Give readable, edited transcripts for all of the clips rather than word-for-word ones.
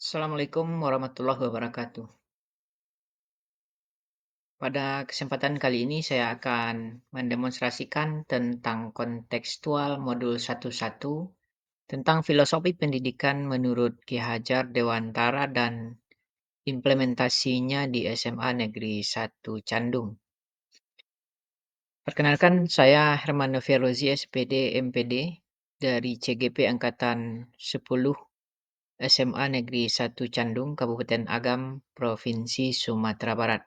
Assalamualaikum warahmatullahi wabarakatuh. Pada kesempatan kali ini saya akan mendemonstrasikan tentang kontekstual modul 11 tentang filosofi pendidikan menurut Ki Hajar Dewantara dan implementasinya di SMA Negeri 1 Candung. Perkenalkan, saya Hermanno Ferozi, SPD, MPD dari CGP Angkatan 10 SMA Negeri 1 Candung, Kabupaten Agam, Provinsi Sumatera Barat.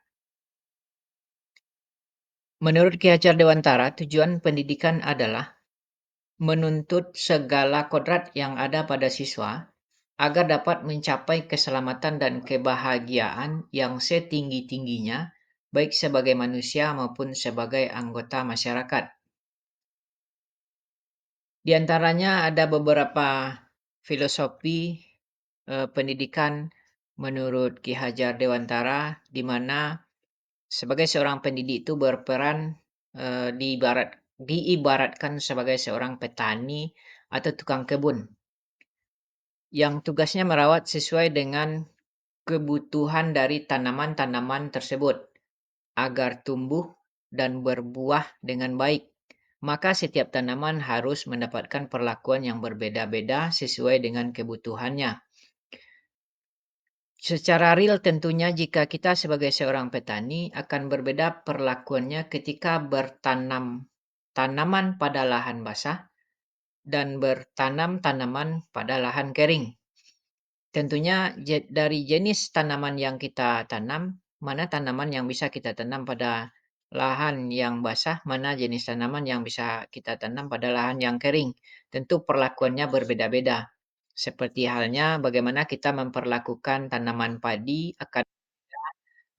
Menurut Ki Hajar Dewantara, tujuan pendidikan adalah menuntut segala kodrat yang ada pada siswa agar dapat mencapai keselamatan dan kebahagiaan yang setinggi-tingginya, baik sebagai manusia maupun sebagai anggota masyarakat. Di antaranya ada beberapa filosofi pendidikan menurut Ki Hajar Dewantara, di mana sebagai seorang pendidik itu berperan, diibaratkan sebagai seorang petani atau tukang kebun, yang tugasnya merawat sesuai dengan kebutuhan dari tanaman-tanaman tersebut, agar tumbuh dan berbuah dengan baik. Maka setiap tanaman harus mendapatkan perlakuan yang berbeda-beda sesuai dengan kebutuhannya. Secara real tentunya jika kita sebagai seorang petani akan berbeda perlakuannya ketika bertanam tanaman pada lahan basah dan bertanam tanaman pada lahan kering. Tentunya dari jenis tanaman yang kita tanam, mana tanaman yang bisa kita tanam pada lahan yang basah, mana jenis tanaman yang bisa kita tanam pada lahan yang kering. Tentu perlakuannya berbeda-beda. Seperti halnya bagaimana kita memperlakukan tanaman padi akan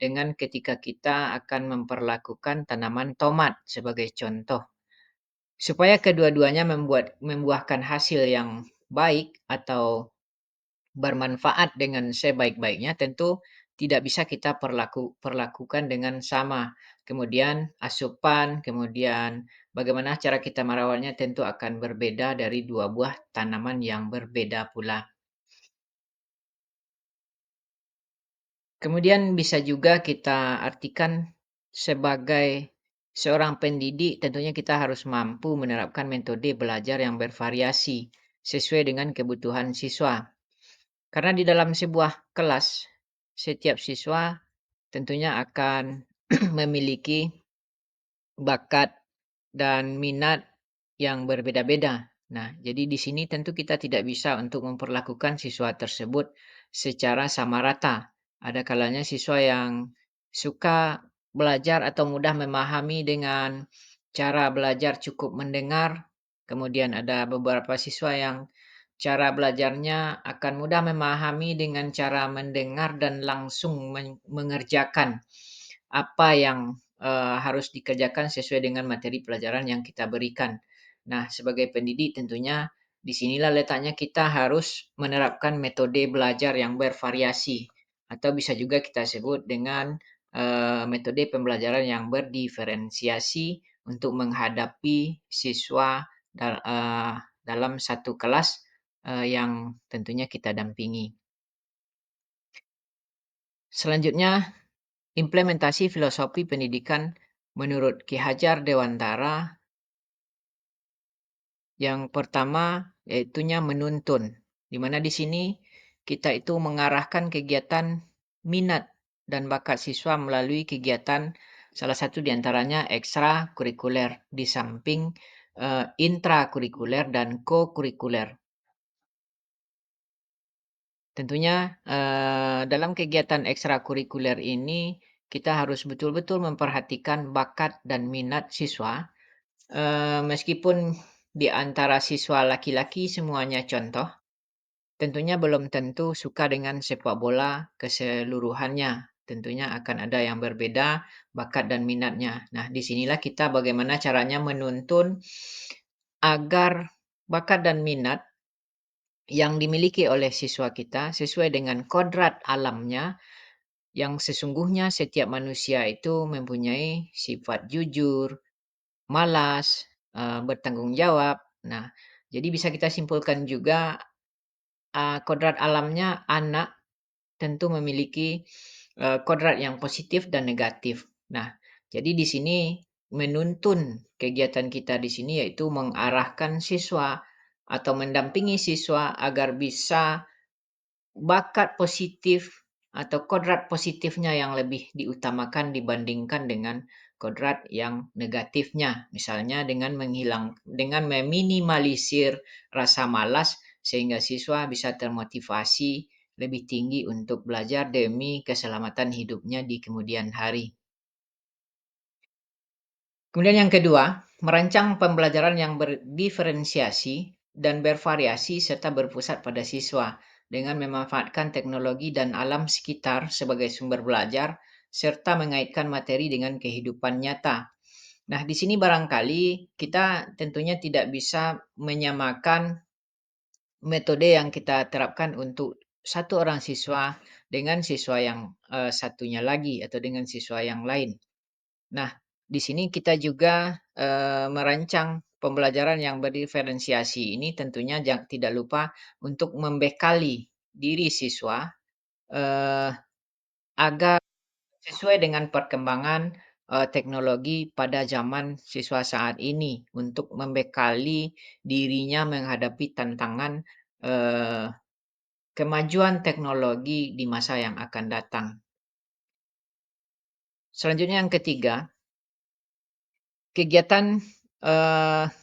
dengan ketika kita akan memperlakukan tanaman tomat sebagai contoh. Supaya kedua-duanya membuahkan hasil yang baik atau bermanfaat dengan sebaik-baiknya, tentu tidak bisa kita perlakukan dengan sama. Kemudian asupan, kemudian bagaimana cara kita merawatnya tentu akan berbeda dari dua buah tanaman yang berbeda pula. Kemudian bisa juga kita artikan sebagai seorang pendidik, tentunya kita harus mampu menerapkan metode belajar yang bervariasi sesuai dengan kebutuhan siswa. Karena di dalam sebuah kelas, setiap siswa tentunya akan memiliki bakat dan minat yang berbeda-beda. Nah, jadi di sini tentu kita tidak bisa untuk memperlakukan siswa tersebut secara sama rata. Ada kalanya siswa yang suka belajar atau mudah memahami dengan cara belajar cukup mendengar. Kemudian ada beberapa siswa yang cara belajarnya akan mudah memahami dengan cara mendengar dan langsung mengerjakan apa yang harus dikerjakan sesuai dengan materi pelajaran yang kita berikan. Nah, sebagai pendidik tentunya di sinilah letaknya kita harus menerapkan metode belajar yang bervariasi atau bisa juga kita sebut dengan metode pembelajaran yang berdiferensiasi untuk menghadapi siswa dalam satu kelas yang tentunya kita dampingi. Selanjutnya, implementasi filosofi pendidikan menurut Ki Hajar Dewantara, yang pertama yaitunya menuntun, di mana di sini kita itu mengarahkan kegiatan minat dan bakat siswa melalui kegiatan salah satu di antaranya ekstrakurikuler di samping intrakurikuler dan kokurikuler. Tentunya dalam kegiatan ekstrakurikuler ini kita harus betul-betul memperhatikan bakat dan minat siswa. Meskipun di antara siswa laki-laki semuanya contoh, tentunya belum tentu suka dengan sepak bola keseluruhannya. Tentunya akan ada yang berbeda bakat dan minatnya. Nah, disinilah kita bagaimana caranya menuntun agar bakat dan minat yang dimiliki oleh siswa kita sesuai dengan kodrat alamnya, yang sesungguhnya setiap manusia itu mempunyai sifat jujur, malas, bertanggung jawab. Nah, jadi bisa kita simpulkan juga, kodrat alamnya anak tentu memiliki, kodrat yang positif dan negatif. Nah, jadi di sini menuntun kegiatan kita di sini yaitu mengarahkan siswa atau mendampingi siswa agar bisa bakat positif atau kodrat positifnya yang lebih diutamakan dibandingkan dengan kodrat yang negatifnya. Misalnya dengan meminimalisir rasa malas sehingga siswa bisa termotivasi lebih tinggi untuk belajar demi keselamatan hidupnya di kemudian hari. Kemudian yang kedua, merancang pembelajaran yang berdiferensiasi dan bervariasi serta berpusat pada siswa dengan memanfaatkan teknologi dan alam sekitar sebagai sumber belajar serta mengaitkan materi dengan kehidupan nyata. Nah, di sini barangkali kita tentunya tidak bisa menyamakan metode yang kita terapkan untuk satu orang siswa dengan siswa yang satunya lagi atau dengan siswa yang lain. Nah, di sini kita juga, merancang pembelajaran yang berdiferensiasi ini tentunya tidak lupa untuk membekali diri siswa, eee, agar sesuai dengan perkembangan, teknologi pada zaman siswa saat ini, untuk membekali dirinya menghadapi tantangan, eee, kemajuan teknologi di masa yang akan datang. Selanjutnya yang ketiga, kegiatan,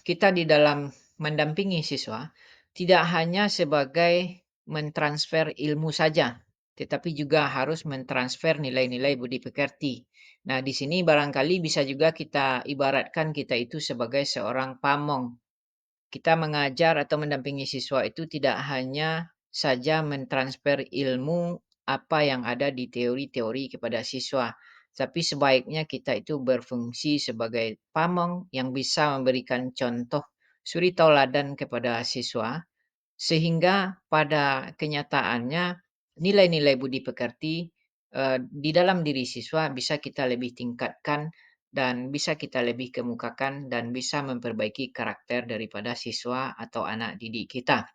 kita di dalam mendampingi siswa, tidak hanya sebagai mentransfer ilmu saja, tetapi juga harus mentransfer nilai-nilai budi pekerti. Nah, di sini barangkali bisa juga kita ibaratkan kita itu sebagai seorang pamong. Kita mengajar atau mendampingi siswa itu tidak hanya saja mentransfer ilmu apa yang ada di teori-teori kepada siswa, tapi sebaiknya kita itu berfungsi sebagai pamong yang bisa memberikan contoh suri tauladan kepada siswa, sehingga pada kenyataannya nilai-nilai budi pekerti di dalam diri siswa bisa kita lebih tingkatkan dan bisa kita lebih kemukakan dan bisa memperbaiki karakter daripada siswa atau anak didik kita.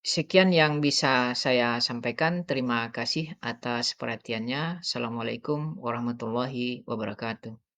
Sekian yang bisa saya sampaikan. Terima kasih atas perhatiannya. Assalamualaikum warahmatullahi wabarakatuh.